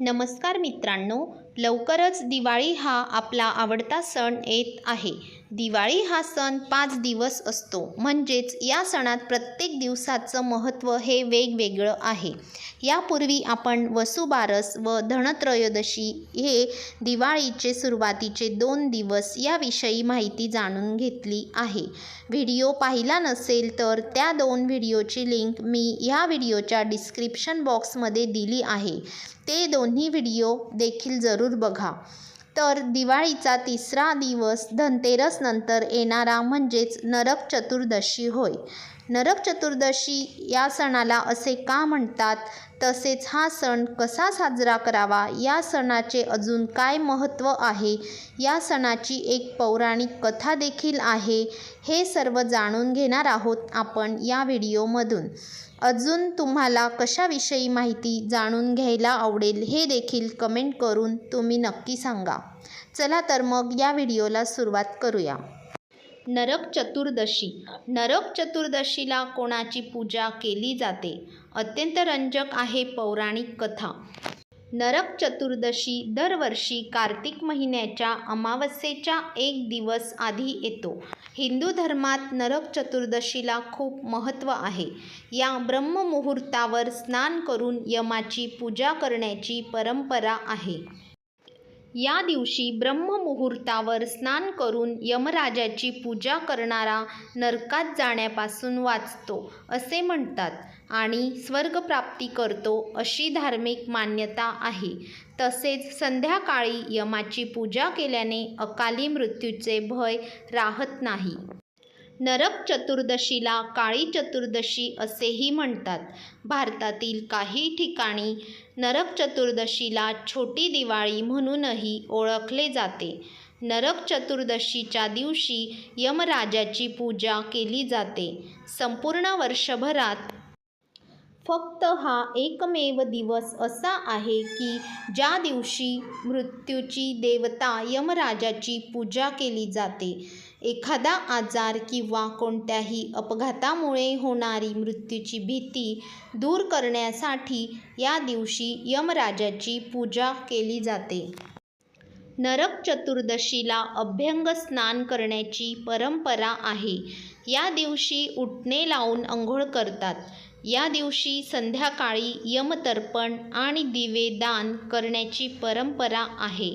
नमस्कार मित्रांनो, लवकरच दिवाळी हा आपला आवडता सण येत आहे. दिवाळी हा सण 5 दिवस असतो. म्हणजेच या सणात प्रत्येक दिवसाचं महत्त्व हे वेगवेगळं आहे. यापूर्वी आपण वसुबारस व धनत्रयोदशी हे दिवाळीचे सुरुवातीचे 2 दिवस याविषयी माहिती जाणून घेतली आहे. व्हिडिओ पाहिला नसेल तर त्या 2 व्हिडिओची लिंक मी ह्या व्हिडिओच्या डिस्क्रिप्शन बॉक्समध्ये दिली आहे. ते दोन्ही व्हिडिओ देखील जरूर बघा. तर दिवाळीचा तिसरा दिवस धनतेरस नंतर येणारा म्हणजेच नरक चतुर्दशी होय. नरक चतुर्दशी या सणाला असे का म्हणतात, तसेच हा सण कसा साजरा करावा, या सणाचे अजून काय महत्त्व आहे, या सणाची एक पौराणिक कथा देखील आहे, हे सर्व जाणून घेणार आहोत आपण या व्हिडिओमधून. अजून तुम्हाला कशाविषयी माहिती जाणून घ्यायला आवडेल हे देखील कमेंट करून तुम्ही नक्की सांगा. चला तर मग या व्हिडिओला सुरुवात करूया. नरक चतुर्दशी. नरक चतुर्दशीला कोणाची पूजा केली जाते? अत्यंत रंजक आहे पौराणिक कथा. नरक चतुर्दशी दरवर्षी कार्तिक महिन्याच्या अमावस्येच्या 1 दिवस आधी येतो. हिंदू धर्मात नरक चतुर्दशीला खूप महत्त्व आहे. या ब्रह्ममुहूर्तावर स्नान करून यमाची पूजा करण्याची परंपरा आहे. या दिवशी ब्रह्ममुहूर्तावर स्नान करून यमराजाची पूजा करणारा नरकात जाण्यापासून वाचतो असे म्हणतात आणि स्वर्गप्राप्ती करतो अशी धार्मिक मान्यता आहे. तसेच संध्याकाळी यमाची पूजा केल्याने अकाली मृत्यूचे भय राहत नाही. नरक चतुर्दशीला काळी चतुर्दशी असेही म्हणतात. भारतातील काही ठिकाणी नरक चतुर्दशीला छोटी दिवाळी म्हणूनही ओळखले जाते. नरक चतुर्दशीच्या दिवशी यमराजाची पूजा केली जाते. संपूर्ण वर्षभरात फक्त हा एकमेव दिवस असा आहे की ज्या दिवशी मृत्यूची देवता यमराजाची पूजा केली जाते. एखादा आजार किंवा कोणत्याही अपघातामुळे होणारी मृत्यूची भीती दूर करण्यासाठी या दिवशी यमराजाची पूजा केली जाते. नरक चतुर्दशीला अभ्यंग स्नान करण्याची परंपरा आहे. या दिवशी उटणे लावून अंघोळ करतात. या दिवशी संध्याकाळी यमतर्पण आणि दिवे दान करण्याची परंपरा आहे.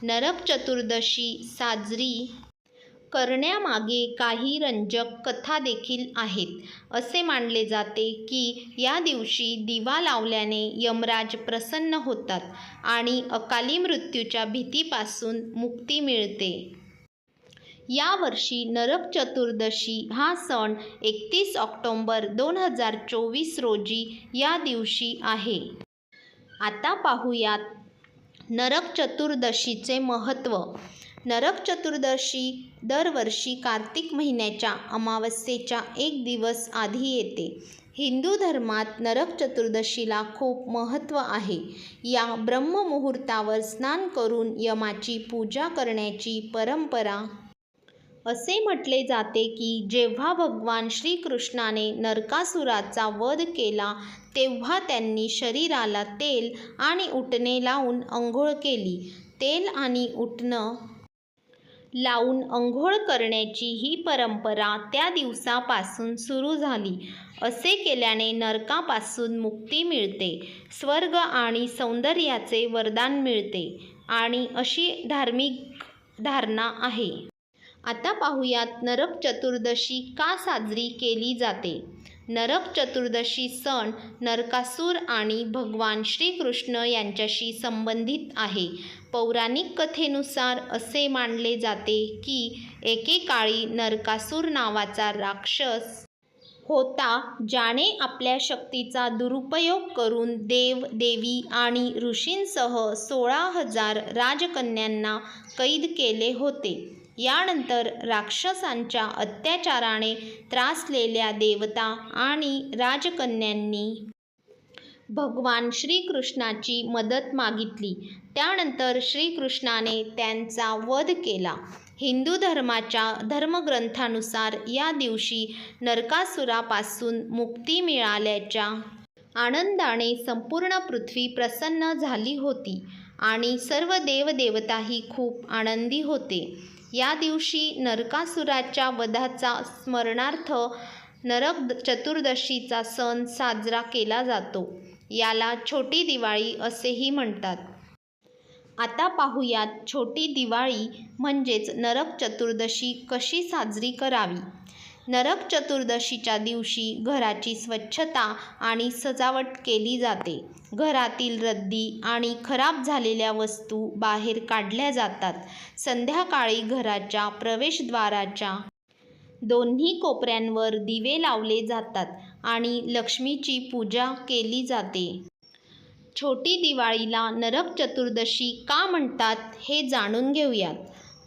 नरक चतुर्दशी साजरी करण्यामागे काही रंजक कथा देखील आहेत. असे मानले जाते की या दिवशी दिवा लावल्याने यमराज प्रसन्न होतात आणि अकाली मृत्यूच्या भीतीपासून मुक्ती मिळते. यावर्षी नरक चतुर्दशी हा सण 31 ऑक्टोबर 2024 रोजी या दिवशी आहे. आता पाहूयात नरक चतुर्दशीचे महत्त्व. नरक चतुर्दशी दरवर्षी कार्तिक महिन्याच्या अमावस्येच्या 1 दिवस आधी येते. हिंदू धर्मात नरक चतुर्दशीला खूप महत्त्व आहे. या ब्रह्ममुहूर्तावर स्नान करून यमाची पूजा करण्याची परंपरा. असे म्हटले जाते की जेव्हा भगवान श्रीकृष्णाने नरकासुराचा वध केला तेव्हा त्यांनी शरीराला तेल आणि उटणे लावून अंघोळ केली. तेल आणि उटणं लावून अंघोळ करण्याची ही परंपरा त्या दिवसापासून सुरू झाली. असे केल्याने नरकापासून मुक्ती मिळते, स्वर्ग आणि सौंदर्याचे वरदान मिळते आणि अशी धार्मिक धारणा आहे. आता पाहूयात नरक चतुर्दशी का साजरी केली जाते. नरक चतुर्दशी सण नरकासूर आणि भगवान श्रीकृष्ण यांच्याशी संबंधित आहे. पौराणिक कथेनुसार असे मानले जाते की एकेकाळी नरकासूर नावाचा राक्षस होता, ज्याने आपल्या शक्तीचा दुरुपयोग करून देव, देवी आणि ऋषींसह 16,000 राजकन्यांना कैद केले होते. यानंतर राक्षसांच्या अत्याचाराने त्रासलेल्या देवता आणि राजकन्यांनी भगवान श्रीकृष्णाची मदत मागितली. त्यानंतर श्रीकृष्णाने त्यांचा वध केला. हिंदू धर्माच्या धर्मग्रंथानुसार या दिवशी नरकासुरापासून मुक्ती मिळाल्याच्या आनंदाने संपूर्ण पृथ्वी प्रसन्न झाली होती आणि सर्व देवदेवताही खूप आनंदी होते. या दिवशी नरकासुराच्या वधाचा स्मरणार्थ नरक चतुर्दशीचा सण साजरा केला जातो. याला छोटी दिवाळी असेही म्हणतात. आता पाहूयात छोटी दिवाळी म्हणजेच नरक चतुर्दशी कशी साजरी करावी. नरक चतुर्दशीच्या दिवशी घराची स्वच्छता आणि सजावट केली जाते. घरातील रद्दी आणि खराब झालेल्या वस्तू बाहेर काढल्या जातात. संध्याकाळी घराच्या प्रवेशद्वाराच्या दोन्ही कोपऱ्यांवर दिवे लावले जातात आणि लक्ष्मीची पूजा केली जाते. छोटी दिवाळीला नरक चतुर्दशी का म्हणतात हे जाणून घेऊयात.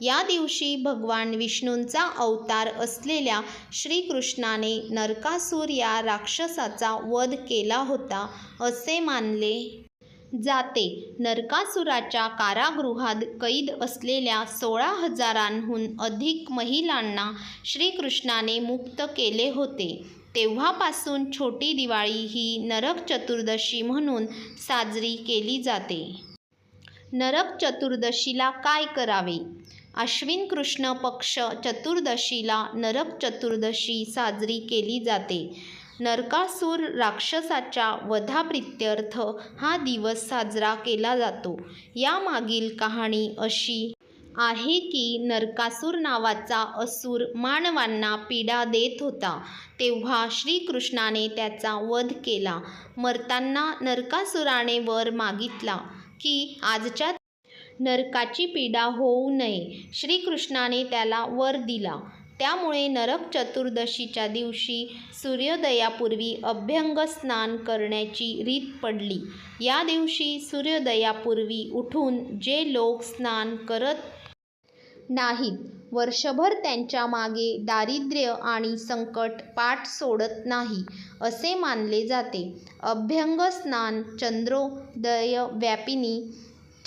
या दिवशी भगवान विष्णूंचा अवतार असलेल्या श्रीकृष्णाने नरकासूर या राक्षसाचा वध केला होता असे मानले जाते. नरकासुराच्या कारागृहात कैद असलेल्या 16,000हून अधिक महिलांना श्रीकृष्णाने मुक्त केले होते. तेव्हापासून छोटी दिवाळी ही नरक चतुर्दशी म्हणून साजरी केली जाते. नरक चतुर्दशीला काय करावे? अश्विन कृष्ण पक्ष चतुर्दशीला नरक चतुर्दशी साजरी केली जाते. नरकासूर राक्षसाच्या वधाप्रित्यर्थ हा दिवस साजरा केला जातो. यामागील कहाणी अशी आहे की नरकासूर नावाचा असुर मानवांना पीडा देत होता. तेव्हा श्रीकृष्णाने त्याचा वध केला. मरताना नरकासुराने वर मागितला की आजच्या नरकाची पीडा होऊ नये. श्रीकृष्णाने त्याला वर दिला. त्यामुळे नरक चतुर्दशीच्या दिवशी सूर्योदयापूर्वी अभ्यंग स्नान करण्याची रीत पडली. या दिवशी सूर्योदयापूर्वी उठून जे लोक स्नान करत नाहीत, वर्षभर त्यांच्या मागे दारिद्र्य आणि संकट पाठ सोडत नाही असे मानले जाते. अभ्यंग स्नान चंद्रोदयव्यापिनी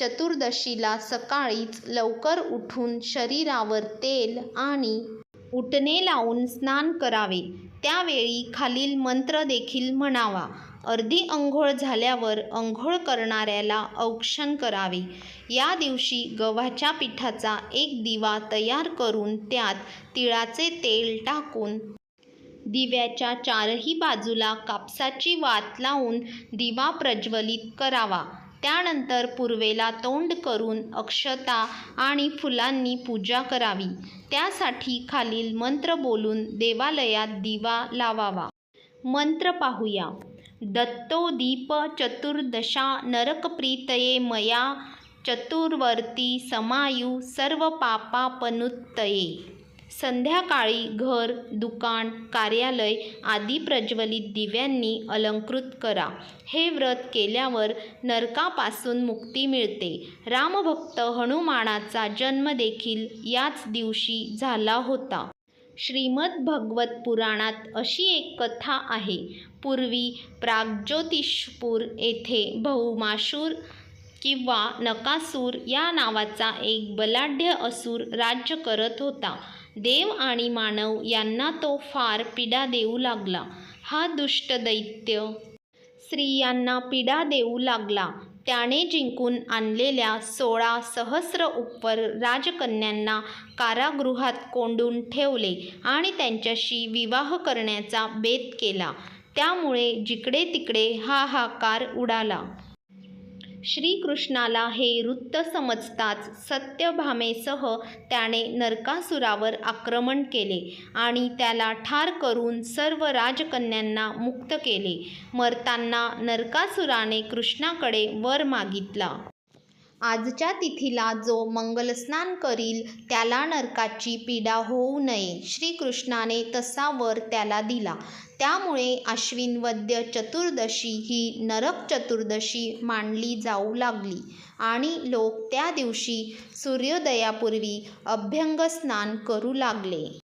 चतुर्दशीला सकाळीच लवकर उठून शरीरावर तेल आणि उटणे लावून स्नान करावे. त्यावेळी खालील मंत्र देखील म्हणावा. अर्धी अंघोळ झाल्यावर अंघोळ करणाऱ्याला औक्षण करावे. या दिवशी गव्हाच्या पिठाचा एक दिवा तयार करून त्यात तिळाचे तेल टाकून दिव्याच्या चारही बाजूला कापसाची वात लावून दिवा प्रज्वलित करावा. त्यानंतर पूर्वेला तोंड करून अक्षता आणि फुलांनी पूजा करावी. त्यासाठी खालील मंत्र बोलून देवालयात दिवा लावावा. मंत्र पाहूया. दत्तो दीप चतुर्दशा नरकप्रीतये मया चतुर्वर्ती समायु सर्व पापापनुत्तये. संध्याकाळी घर, दुकान, कार्यालय आदी प्रज्वलित दिव्यांनी अलंकृत करा. हे व्रत केल्यावर नरकापासून मुक्ती मिळते. रामभक्त हनुमानाचा जन्म देखील याच दिवशी झाला होता. श्रीमद भागवत पुराणात अशी एक कथा आहे. पूर्वी प्राग्ज्योतिषपूर येथे भौमासूर किंवा नकासूर या नावाचा एक बलाढ्य असुर राज्य करत होता. देव आणि मानव यांना तो फार पीडा देऊ लागला. हा दुष्ट दैत्य स्त्रियांना पीडा देऊ लागला. त्याने जिंकून आणलेल्या 16 सहस्र उपवर राजकन्यांना कारागृहात कोंडून ठेवले आणि त्यांच्याशी विवाह करण्याचा बेत केला. त्यामुळे जिकडे तिकडे हाहाकार उडाला. श्रीकृष्णाला हे वृत्त समजताच सत्यभामेसह त्याने नरकासुरावर आक्रमण केले आणि त्याला ठार करून सर्व राजकन्यांना मुक्त केले. मरताना नरकासुराने कृष्णाकडे वर मागितला. आजच्या तिथीला जो मंगलस्नान करील त्याला नरकाची पीडा होऊ नये. श्रीकृष्णाने तसा वर त्याला दिला. त्यामुळे आश्विन वद्य चतुर्दशी ही नरक चतुर्दशी मानली जाऊ लागली आणि लोक त्या दिवशी सूर्योदयापूर्वी अभ्यंग स्नान करू लागले.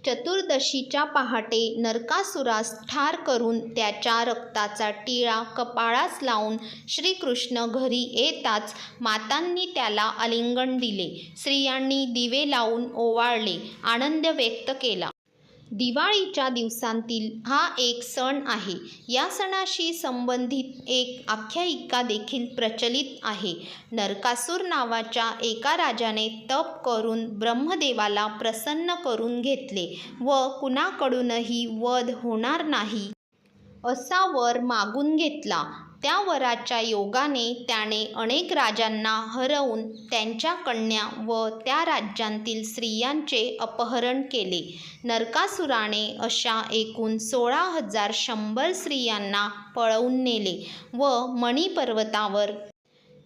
चतुर्दशीच्या पहाटे नरकासुरास ठार करून त्याच्या रक्ताचा टिळा कपाळास लावून श्रीकृष्ण घरी येताच मातांनी त्याला आलिंगन दिले. स्त्रियांनी दिवे लावून ओवाळले, आनंद व्यक्त केला. दिवाळीच्या दिवसांतील हा एक सण आहे. या सणाशी संबंधित एक आख्यायिका देखील प्रचलित आहे. नरकासूर नावाच्या एका राजाने तप करून ब्रह्मदेवाला प्रसन्न करून घेतले व कुणाकडूनही वध होणार नाही असा वर मागून घेतला. त्या वराच्या योगाने त्याने अनेक राजांना हरवून त्यांच्या कन्या व त्या राज्यांतील स्त्रियांचे अपहरण केले. नरकासुराने अशा एकूण 16,100 स्त्रियांना पळवून नेले व मणिपर्वतावर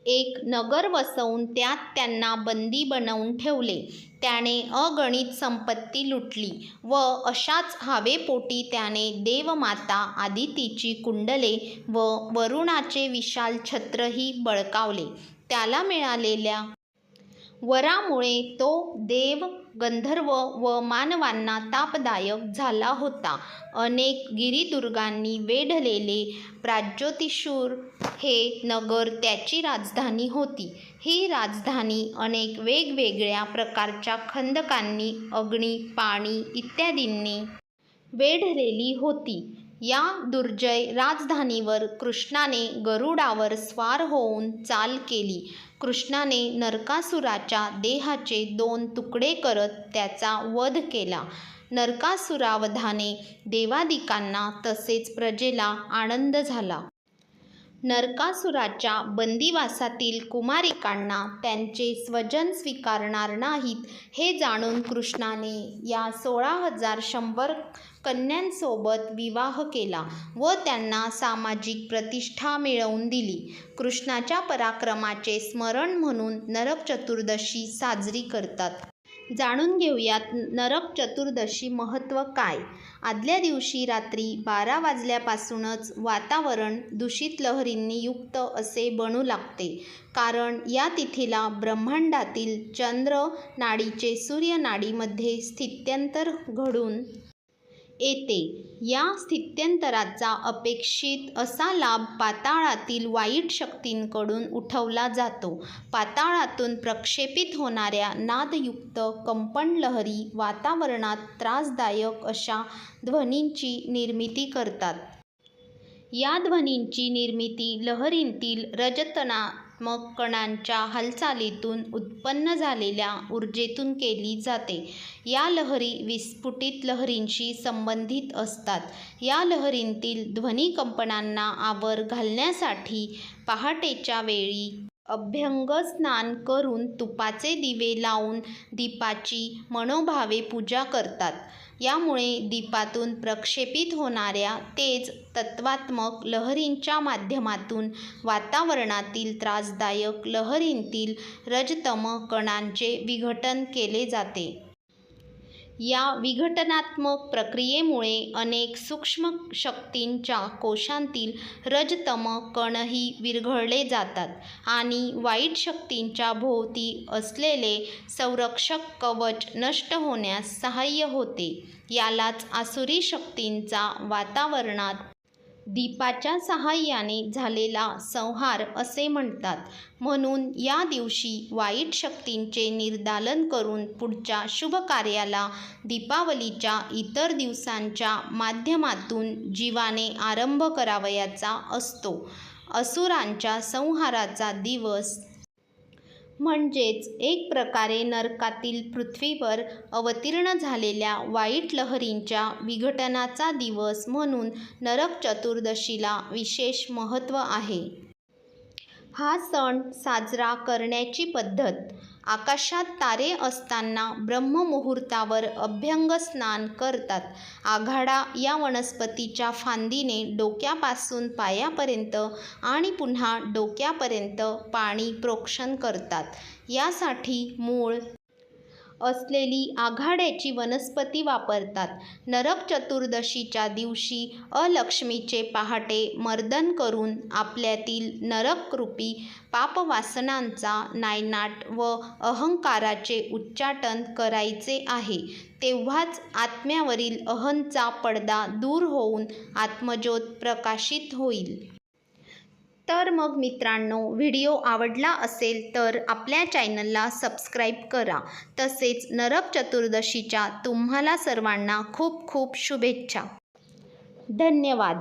एक नगर वसवून त्यात त्यांना बंदी बनवून ठेवले. त्याने अगणित संपत्ती लुटली व अशाच हावेपोटी त्याने देवमाता आदितीची कुंडले व वरुणाचे विशाल छत्रही बळकावले. त्याला मिळालेल्या वरामुळे तो देव, गंधर्व व मानवांना तापदायक झाला होता. अनेक गिरिदुर्गांनी वेढलेले प्राग्ज्योतिषपूर हे नगर त्याची राजधानी होती. ही राजधानी अनेक वेगवेगळ्या प्रकारच्या खंदकांनी, अग्नी, पाणी इत्यादींनी वेढलेली होती. या दुर्जय राजधानीवर कृष्णाने गरुडावर स्वार होऊन चाल केली. कृष्णाने नरकासुराच्या देहाचे 2 तुकडे करत त्याचा वध केला. नरकासुरावधाने देवादिकांना तसेच प्रजेला आनंद झाला. नरकासुराच्या बंदिवासातील कुमारिकांना त्यांचे स्वजन स्वीकारणार नाहीत हे जाणून कृष्णाने या 16,100 कन्यांसोबत विवाह केला व त्यांना सामाजिक प्रतिष्ठा मिळवून दिली. कृष्णाच्या पराक्रमाचे स्मरण म्हणून नरक चतुर्दशी साजरी करतात. जाणून घेऊयात नरक चतुर्दशी महत्त्व काय. आदल्या दिवशी रात्री 12 वाजल्यापासूनच वातावरण दूषित लहरींनी युक्त असे बनू लागते. कारण या तिथीला ब्रह्मांडातील चंद्र नाडीचे सूर्यनाडीमध्ये स्थित्यंतर घडून येते. या स्थित्यंतराचा अपेक्षित असा लाभ पाताळातील वाईट शक्तींकडून उठवला जातो. पाताळातून प्रक्षेपित होणाऱ्या नादयुक्त कंपनलहरी वातावरणात त्रासदायक अशा ध्वनींची निर्मिती करतात. या ध्वनींची निर्मिती लहरींतील रजतनात्मक कणांच्या हालचालीतून उत्पन्न झालेल्या ऊर्जेतून केली जाते. या लहरी विस्फुटित लहरींशी संबंधित असतात. या लहरींतील ध्वनिकंपनांना आवर घालण्यासाठी पहाटेच्या वेळी अभ्यंगस्नान करून तुपाचे दिवे लावून दीपाची मनोभावे पूजा करतात. यामुळे दीपातून प्रक्षेपित होणाऱ्या तेज तत्वात्मक लहरींच्या माध्यमातून वातावरणातील त्रासदायक लहरींतील रजतम कणांचे विघटन केले जाते. या विघटनात्मक प्रक्रियेमुळे अनेक सूक्ष्म शक्तींच्या कोशांतील रजतम कणही विरघळले जातात आणि वाईट शक्तींच्या भोवती असलेले संरक्षक कवच नष्ट होण्यास सहाय्य होते. यालाच आसुरी शक्तींचा वातावरणात दीपाच्या सहाय्याने झालेला संहार असे म्हणतात. म्हणून या दिवशी वाईट शक्तींचे निर्दालन करून पुढच्या शुभ कार्याला दीपावलीच्या इतर दिवसांच्या माध्यमातून जीवाने आरंभ करावयाचा असतो. असुरांच्या संहाराचा दिवस म्हणजेच एक प्रकारे नरकातील पृथ्वीवर अवतीर्ण झालेल्या वाईट लहरींच्या विघटनाचा दिवस म्हणून नरक चतुर्दशीला विशेष महत्त्व आहे. हा सण साजरा करण्याची पद्धत. आकाशात तारे असताना ब्रह्ममुहूर्तावर अभ्यंगस्नान करतात. आघाडा या वनस्पतीच्या फांदीने डोक्यापासून पायापर्यंत आणि पुन्हा डोक्यापर्यंत पाणी प्रोक्षण करतात. यासाठी मूळ असलेली आघाड्याची वनस्पती वापरतात. नरक चतुर्दशीच्या दिवशी अलक्ष्मीचे पहाटे मर्दन करून आपल्यातील नरकरूपी पापवासनांचा नायनाट व अहंकाराचे उच्चाटन करायचे आहे. तेव्हाच आत्म्यावरील अहंचा पडदा दूर होऊन आत्मज्योत प्रकाशित होईल. तर मग मित्रांनो, व्हिडिओ आवडला असेल तर आपल्या चॅनलला सबस्क्राईब करा. तसेच नरक चतुर्दशीच्या तुम्हाला सर्वांना खूप खूप शुभेच्छा. धन्यवाद.